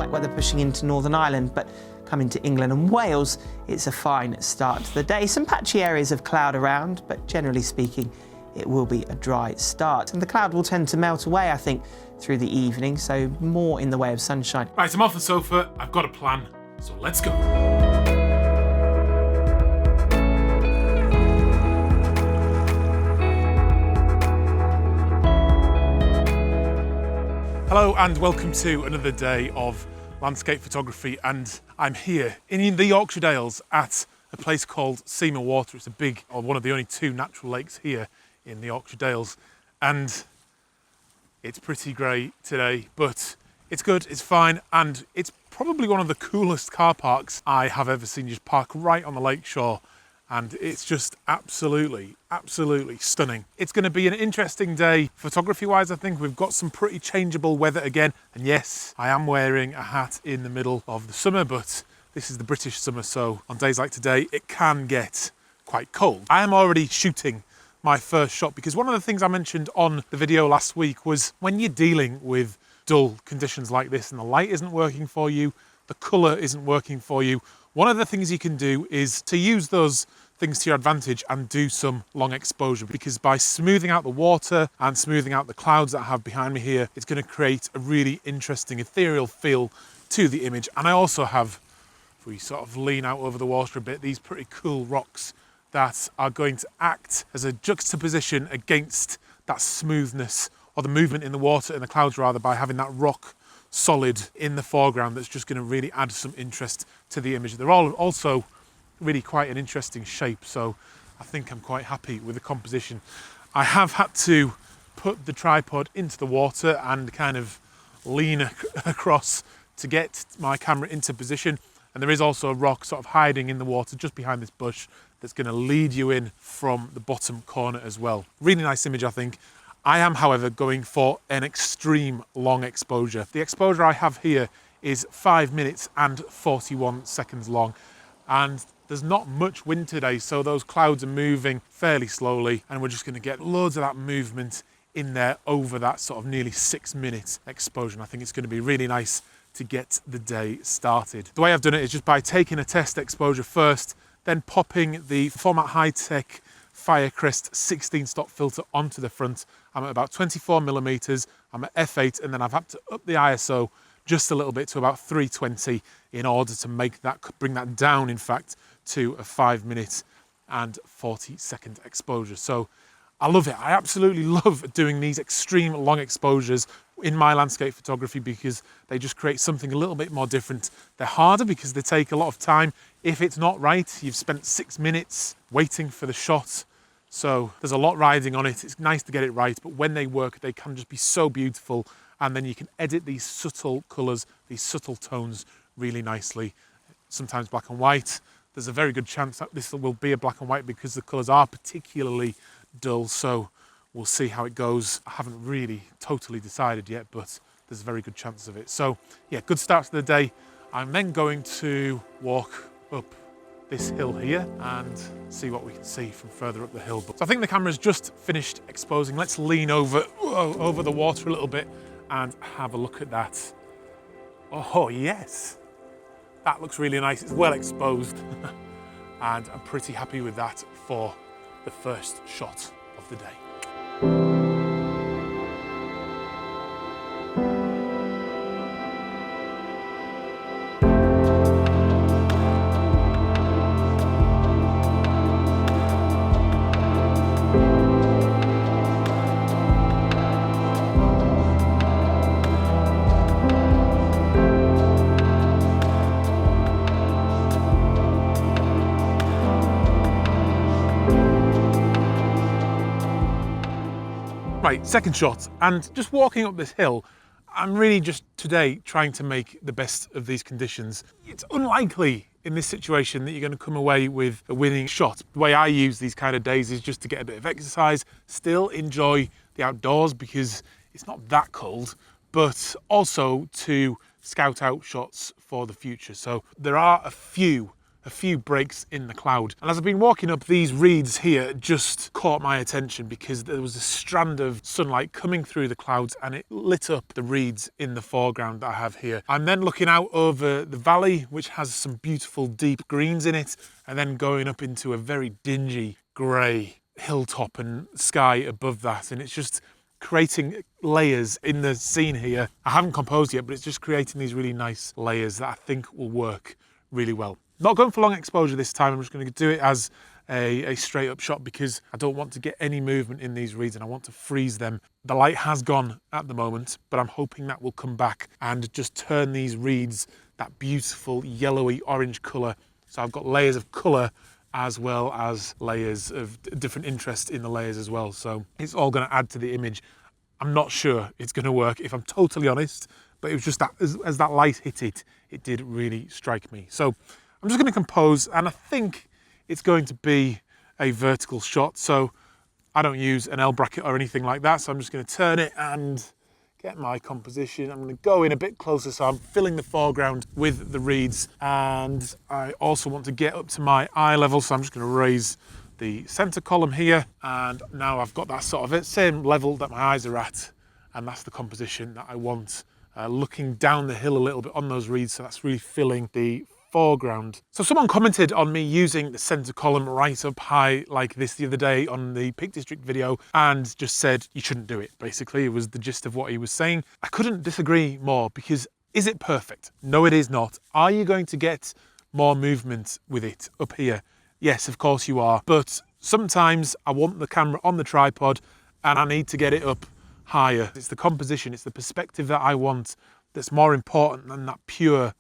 wet weather pushing into Northern Ireland, but coming to England and Wales, it's a fine start to the day. Some patchy areas of cloud around, but generally speaking, it will be a dry start. And the cloud will tend to melt away, I think, through the evening, so more in the way of sunshine. Right, I'm off the sofa, I've got a plan, so let's go. Hello and welcome to another day of landscape photography, and I'm here in the Yorkshire Dales at a place called Silver Water. It's a big, or one of the only two natural lakes here in the Yorkshire Dales, and it's pretty grey today, but it's good, it's fine, and it's probably one of the coolest car parks I have ever seen. You just park right on the lake shore, and it's just absolutely stunning. It's going to be an interesting day photography-wise, I think. We've got some pretty changeable weather again, and yes, I am wearing a hat in the middle of the summer, but this is the British summer, so on days like today, it can get quite cold. I am already shooting my first shot because one of the things I mentioned on the video last week was when you're dealing with dull conditions like this and the light isn't working for you, the colour isn't working for you, one of the things you can do is to use those things to your advantage and do some long exposure, because by smoothing out the water and smoothing out the clouds that I have behind me here, it's going to create a really interesting ethereal feel to the image. And I also have, if we sort of lean out over the water a bit, these pretty cool rocks that are going to act as a juxtaposition against that smoothness, or the movement in the water, in the clouds rather, by having that rock solid in the foreground that's just going to really add some interest to the image. They're all also really quite an interesting shape, so I think I'm quite happy with the composition. I have had to put the tripod into the water and kind of lean across to get my camera into position, and there is also a rock sort of hiding in the water just behind this bush that's going to lead you in from the bottom corner as well. Really nice image, I think. I am, however, going for an extreme long exposure. The exposure I have here is 5 minutes and 41 seconds long, and there's not much wind today, so those clouds are moving fairly slowly, and we're just going to get loads of that movement in there over that sort of nearly 6 minute exposure. And I think it's going to be really nice to get the day started. The way I've done it is just by taking a test exposure first, then popping the Format High-Tech Firecrest 16 stop filter onto the front. I'm at about 24 millimeters, I'm at f8, and then I've had to up the ISO just a little bit to about 320 in order to bring that down, in fact, to a 5 minute and 40 second exposure. So I love it. I absolutely love doing these extreme long exposures in my landscape photography because they just create something a little bit more different. They're harder because they take a lot of time. If it's not right, you've spent 6 minutes waiting for the shot. So there's a lot riding on it. It's nice to get it right, but when they work, they can just be so beautiful. And then you can edit these subtle colours, these subtle tones really nicely. Sometimes black and white. There's a very good chance that this will be a black and white because the colours are particularly dull. So we'll see how it goes. I haven't really totally decided yet, but there's a very good chance of it. So yeah, good start to the day. I'm then going to walk up this hill here and see what we can see from further up the hill. So I think the camera's just finished exposing. Let's lean over the water a little bit and have a look at that. Oh yes, that looks really nice. It's well exposed and I'm pretty happy with that for the first shot of the day. Right, second shot, and just walking up this hill, I'm really just today trying to make the best of these conditions. It's unlikely in this situation that you're going to come away with a winning shot. The way I use these kind of days is just to get a bit of exercise, still enjoy the outdoors because it's not that cold, but also to scout out shots for the future. So there are a few a few breaks in the cloud. And as I've been walking up, these reeds here just caught my attention because there was a strand of sunlight coming through the clouds and it lit up the reeds in the foreground that I have here. I'm then looking out over the valley, which has some beautiful deep greens in it, and then going up into a very dingy grey hilltop and sky above that. And it's just creating layers in the scene here. I haven't composed yet, but it's just creating these really nice layers that I think will work really well. Not going for long exposure this time. I'm just going to do it as a straight up shot because I don't want to get any movement in these reeds and I want to freeze them. The light has gone at the moment, but I'm hoping that will come back and just turn these reeds that beautiful yellowy orange colour. So I've got layers of colour as well as layers of different interest in the layers as well. So it's all going to add to the image. I'm not sure it's going to work, if I'm totally honest, but it was just that as that light hit it, it did really strike me. So I'm just going to compose, and I think it's going to be a vertical shot. So I don't use an L bracket or anything like that. So I'm just going to turn it and get my composition. I'm going to go in a bit closer so I'm filling the foreground with the reeds, and I also want to get up to my eye level, so I'm just going to raise the center column here, and now I've got that sort of same level that my eyes are at, and that's the composition that I want, looking down the hill a little bit on those reeds, so that's really filling the foreground. So someone commented on me using the center column right up high like this the other day on the Peak District video and just said you shouldn't do it. Basically, it was the gist of what he was saying. I couldn't disagree more, because is it perfect? No, it is not. Are you going to get more movement with it up here? Yes, of course you are. But sometimes I want the camera on the tripod and I need to get it up higher. It's the composition, it's the perspective that I want that's more important than that pure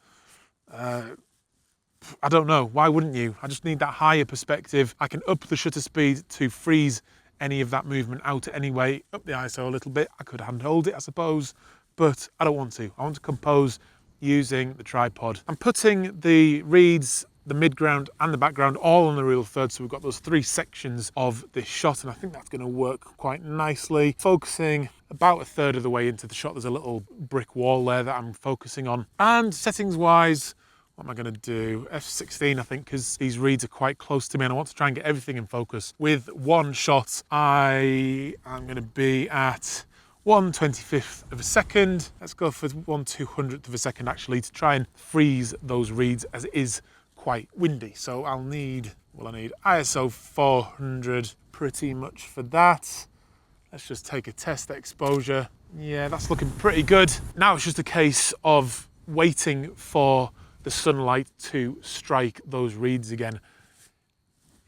I don't know, why wouldn't you? I just need that higher perspective. I can up the shutter speed to freeze any of that movement out anyway, up the ISO a little bit. I could hand hold it, I suppose, but I don't want to. I want to compose using the tripod. I'm putting the reeds, the midground and the background all on the real third, so we've got those three sections of this shot, and I think that's going to work quite nicely. Focusing about a third of the way into the shot, there's a little brick wall there that I'm focusing on. And settings wise, what am I going to do? F16, I think, because these reeds are quite close to me and I want to try and get everything in focus. With one shot, I am going to be at 1/25th of a second. Let's go for 1/200th of a second, actually, to try and freeze those reeds, as it is quite windy. So I need ISO 400 pretty much for that. Let's just take a test exposure. Yeah, that's looking pretty good. Now it's just a case of waiting for the sunlight to strike those reeds again.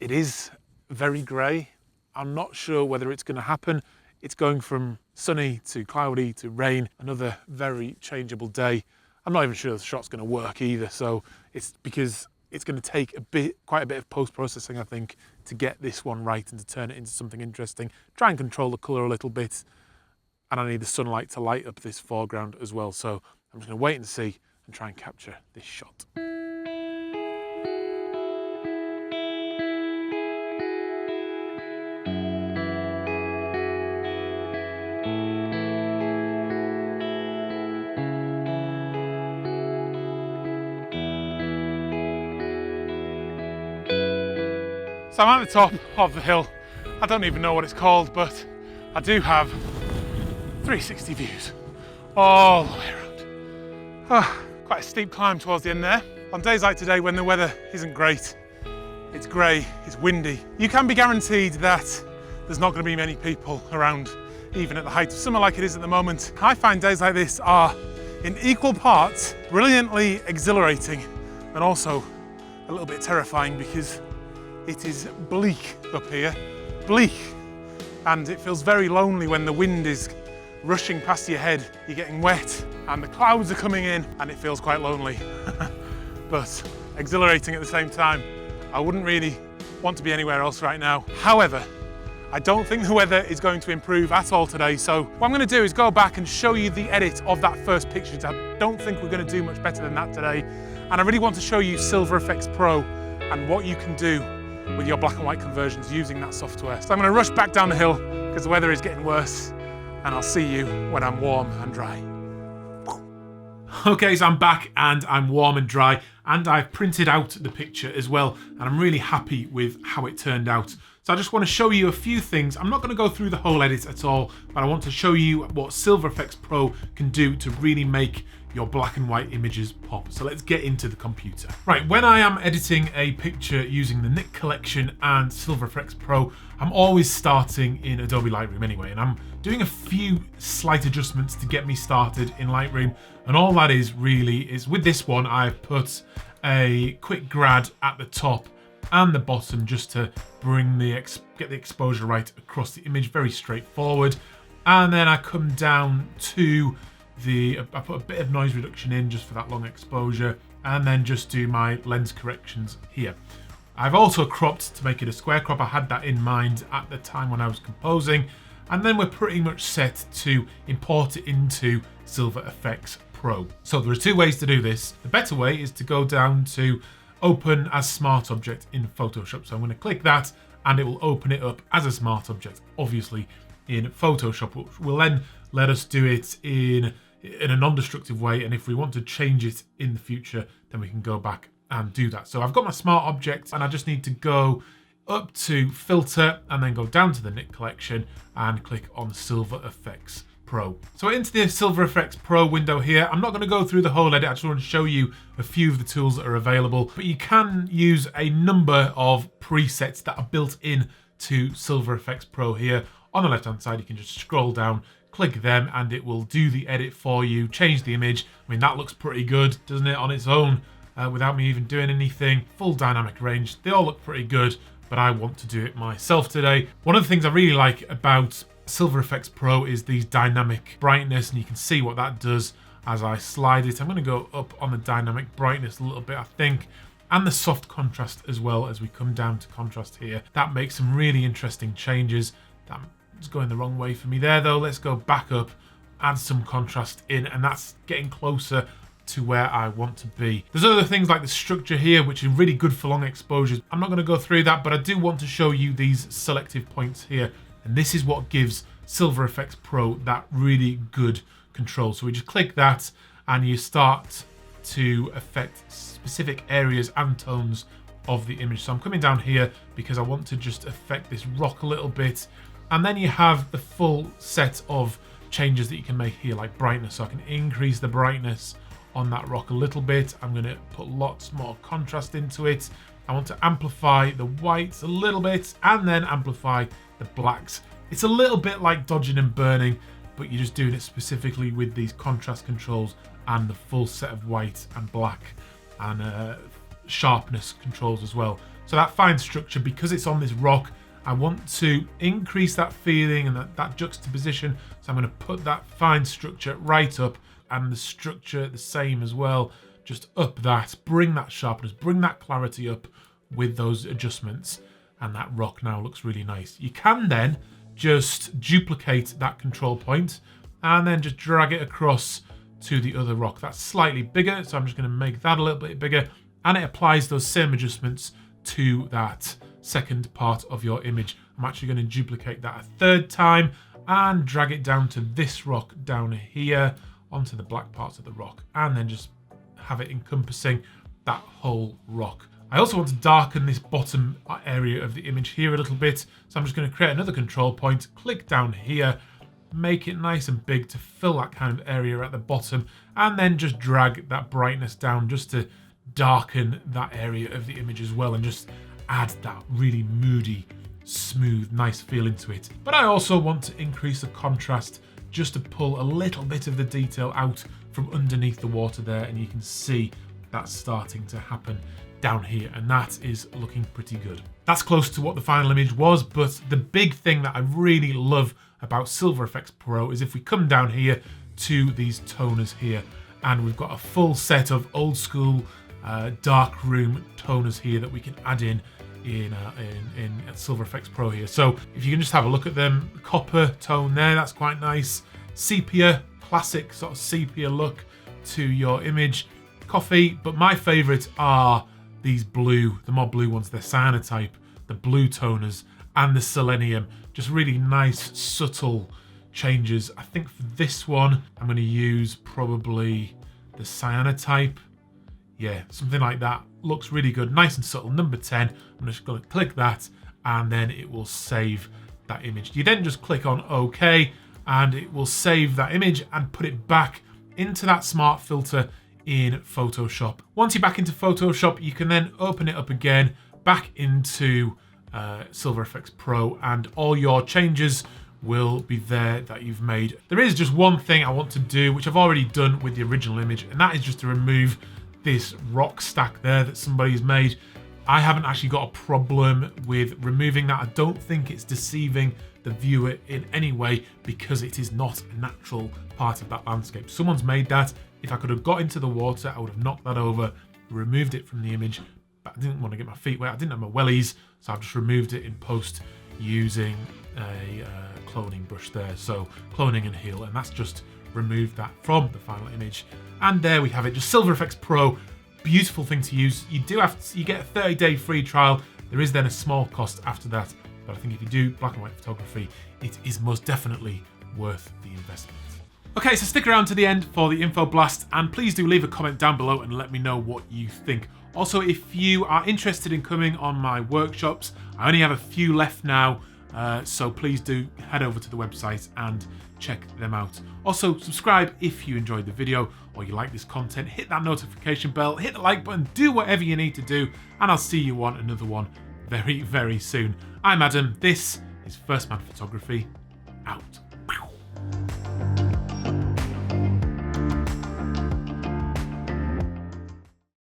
It is very grey. I'm not sure whether it's going to happen. It's going from sunny to cloudy to rain, another very changeable day. I'm not even sure the shot's going to work either, so it's because it's going to take quite a bit of post-processing, I think, to get this one right and to turn it into something interesting. Try and control the colour a little bit, and I need the sunlight to light up this foreground as well. So I'm just going to wait and see and try and capture this shot. So I'm at the top of the hill. I don't even know what it's called, but I do have 360 views all the way around. Quite a steep climb towards the end there. On days like today, when the weather isn't great, it's grey, it's windy, you can be guaranteed that there's not going to be many people around, even at the height of summer like it is at the moment. I find days like this are in equal parts brilliantly exhilarating and also a little bit terrifying, because it is bleak up here, bleak, and it feels very lonely when the wind is rushing past your head, you're getting wet, and the clouds are coming in, and it feels quite lonely, but exhilarating at the same time. I wouldn't really want to be anywhere else right now. However, I don't think the weather is going to improve at all today, so what I'm going to do is go back and show you the edit of that first picture. I don't think we're going to do much better than that today, and I really want to show you Silver Efex Pro and what you can do with your black and white conversions using that software. So I'm going to rush back down the hill because the weather is getting worse, and I'll see you when I'm warm and dry. Okay, so I'm back and I'm warm and dry, and I've printed out the picture as well, and I'm really happy with how it turned out. So I just want to show you a few things. I'm not going to go through the whole edit at all, but I want to show you what Silver Efex Pro can do to really make your black and white images pop. So let's get into the computer. Right, when I am editing a picture using the Nik Collection and Silver Efex Pro, I'm always starting in Adobe Lightroom anyway, and I'm doing a few slight adjustments to get me started in Lightroom. And all that is really is with this one, I've put a quick grad at the top and the bottom just to bring get the exposure right across the image, very straightforward. And then I come down to I put a bit of noise reduction in just for that long exposure, and then just do my lens corrections here. I've also cropped to make it a square crop. I had that in mind at the time when I was composing, and then we're pretty much set to import it into Silver Efex Pro. So there are two ways to do this. The better way is to go down to Open as Smart Object in Photoshop. So I'm going to click that, and it will open it up as a smart object, obviously in Photoshop, which will then let us do it in a non-destructive way. And if we want to change it in the future, then we can go back and do that. So I've got my smart object, and I just need to go up to Filter and then go down to the Nik Collection and click on Silver Efex Pro. So into the Silver Efex Pro window here. I'm not going to go through the whole edit. I just want to show you a few of the tools that are available, but you can use a number of presets that are built in to Silver Efex Pro here. On the left hand side, you can just scroll down, click them, and it will do the edit for you, change the image. I mean, that looks pretty good, doesn't it, on its own, without me even doing anything. Full dynamic range. They all look pretty good, but I want to do it myself today. One of the things I really like about Silver Efex Pro is these dynamic brightness, and you can see what that does as I slide it. I'm going to go up on the dynamic brightness a little bit, I think, and the soft contrast as well as we come down to contrast here. That makes some really interesting changes. That's going the wrong way for me there though. Let's go back up, add some contrast in, and that's getting closer to where I want to be. There's other things like the structure here, which are really good for long exposures. I'm not going to go through that, but I do want to show you these selective points here. And this is what gives Silver Efex Pro that really good control. So we just click that, and you start to affect specific areas and tones of the image. So I'm coming down here because I want to just affect this rock a little bit. And then you have the full set of changes that you can make here, like brightness. So I can increase the brightness on that rock a little bit. I'm going to put lots more contrast into it. I want to amplify the whites a little bit, and then amplify the blacks. It's a little bit like dodging and burning, but you're just doing it specifically with these contrast controls and the full set of white and black and sharpness controls as well. So that fine structure, because it's on this rock, I want to increase that feeling and that juxtaposition. So I'm going to put that fine structure right up, and the structure the same as well. Just up that, bring that sharpness, bring that clarity up with those adjustments. And that rock now looks really nice. You can then just duplicate that control point and then just drag it across to the other rock. That's slightly bigger, so I'm just going to make that a little bit bigger, and it applies those same adjustments to that second part of your image. I'm actually going to duplicate that a third time and drag it down to this rock down here onto the black parts of the rock, and then just have it encompassing that whole rock. I also want to darken this bottom area of the image here a little bit, so I'm just going to create another control point, click down here, make it nice and big to fill that kind of area at the bottom, and then just drag that brightness down just to darken that area of the image as well, and just add that really moody, smooth, nice feel into it. But I also want to increase the contrast just to pull a little bit of the detail out from underneath the water there, and you can see that's starting to happen down here, and that is looking pretty good. That's close to what the final image was, but the big thing that I really love about Silver Efex Pro is if we come down here to these toners here, and we've got a full set of old school dark room toners here that we can add in Silver Efex Pro here. So if you can just have a look at them, copper tone there, that's quite nice. Sepia, classic sort of sepia look to your image. Coffee, but my favourites are these blue, the more blue ones, they're cyanotype, the blue toners, and the selenium. Just really nice, subtle changes. I think for this one, I'm going to use probably the cyanotype. Yeah, something like that. Looks really good, nice and subtle. Number 10, I'm just going to click that and then it will save that image. You then just click on OK and it will save that image and put it back into that smart filter in Photoshop. Once you're back into Photoshop, you can then open it up again, back into Silver Efex Pro, and all your changes will be there that you've made. There is just one thing I want to do, which I've already done with the original image, and that is just to remove this rock stack there that somebody's made. I haven't actually got a problem with removing that. I don't think it's deceiving the viewer in any way because it is not a natural part of that landscape. Someone's made that. If I could have got into the water, I would have knocked that over, removed it from the image, but I didn't want to get my feet wet. I didn't have my wellies, so I've just removed it in post using a cloning brush there. So cloning and heal, and that's just removed that from the final image. And there we have it, just Silver Efex Pro. Beautiful thing to use. You get a 30-day free trial. There is then a small cost after that, but I think if you do black and white photography, it is most definitely worth the investment. Okay, so stick around to the end for the info blast, and please do leave a comment down below and let me know what you think. Also, if you are interested in coming on my workshops, I only have a few left now, so please do head over to the website and check them out. Also, subscribe if you enjoyed the video or you like this content. Hit that notification bell, hit the like button, do whatever you need to do, and I'll see you on another one very, very soon. I'm Adam. This is First Man Photography, out.